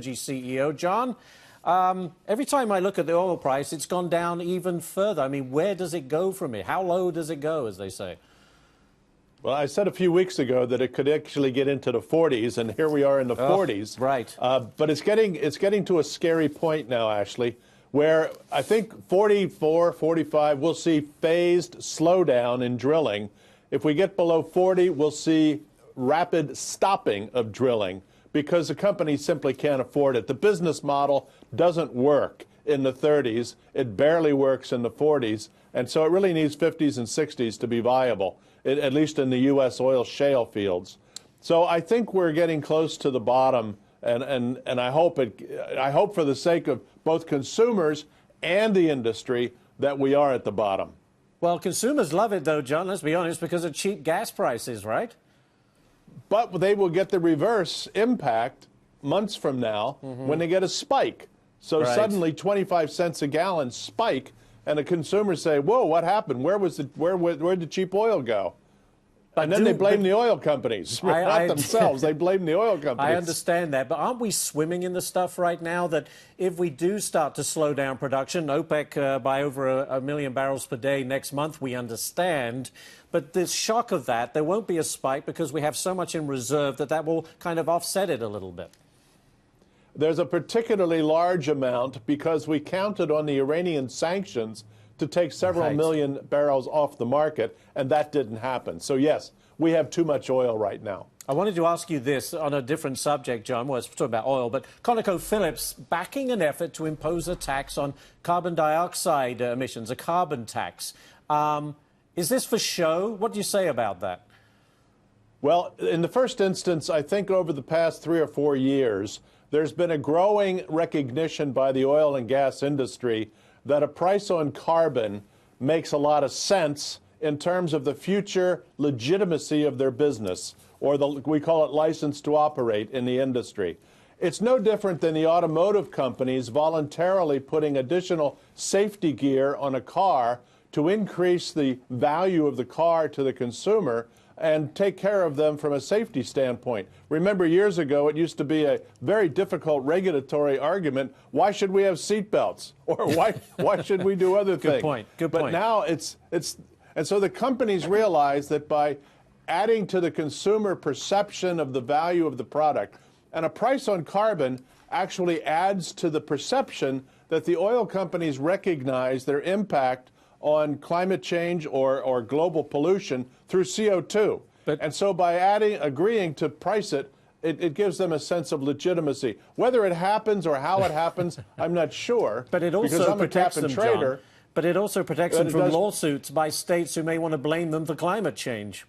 CEO. John, every time I look at the oil price, it's gone down even further. I mean, where does it go from here? How low does it go, as they say? Well, I said a few weeks ago that it could actually get into the 40s, and here we are in the 40s. Right. But it's getting to a scary point now, Ashley, where I think 44, 45, we'll see phased slowdown in drilling. If we get below 40, we'll see rapid stopping of drilling, because the companies simply can't afford it. The business model doesn't work in the 30s. It barely works in the 40s. And so it really needs 50s and 60s to be viable, at least in the U.S. oil shale fields. So I think we're getting close to the bottom, and I hope for the sake of both consumers and the industry that we are at the bottom. Well, consumers love it, though, John, let's be honest, because of cheap gas prices, right? But they will get the reverse impact months from now when they get a spike. So suddenly 25 cents a gallon spike, and the consumers say, whoa, what happened? Where'd the cheap oil go? And then they blame the oil companies, not themselves. They blame the oil companies. I understand that, but aren't we swimming in the stuff right now that if we do start to slow down production, OPEC by over a million barrels per day next month, we understand. But the shock of that, there won't be a spike because we have so much in reserve that will kind of offset it a little bit. There's a particularly large amount because we counted on the Iranian sanctions to take several million barrels off the market, and that didn't happen. So, yes, we have too much oil right now. I wanted to ask you this on a different subject, John. Well, it's talking about oil, but ConocoPhillips backing an effort to impose a tax on carbon dioxide emissions, a carbon tax. Is this for show? What do you say about that? Well, in the first instance, I think over the past 3 or 4 years, there's been a growing recognition by the oil and gas industry that a price on carbon makes a lot of sense in terms of the future legitimacy of their business, or we call it license to operate in the industry. It's no different than the automotive companies voluntarily putting additional safety gear on a car to increase the value of the car to the consumer and take care of them from a safety standpoint. Remember, years ago, it used to be a very difficult regulatory argument. Why should we have seatbelts? Or why should we do other things? Good point. Good point. But now and so the companies realize that by adding to the consumer perception of the value of the product, and a price on carbon actually adds to the perception that the oil companies recognize their impact on climate change or global pollution through CO2. And so by agreeing to price it, it gives them a sense of legitimacy. Whether it happens or how it happens, I'm not sure. But it also protects them, John. But it also protects them from lawsuits by states who may want to blame them for climate change.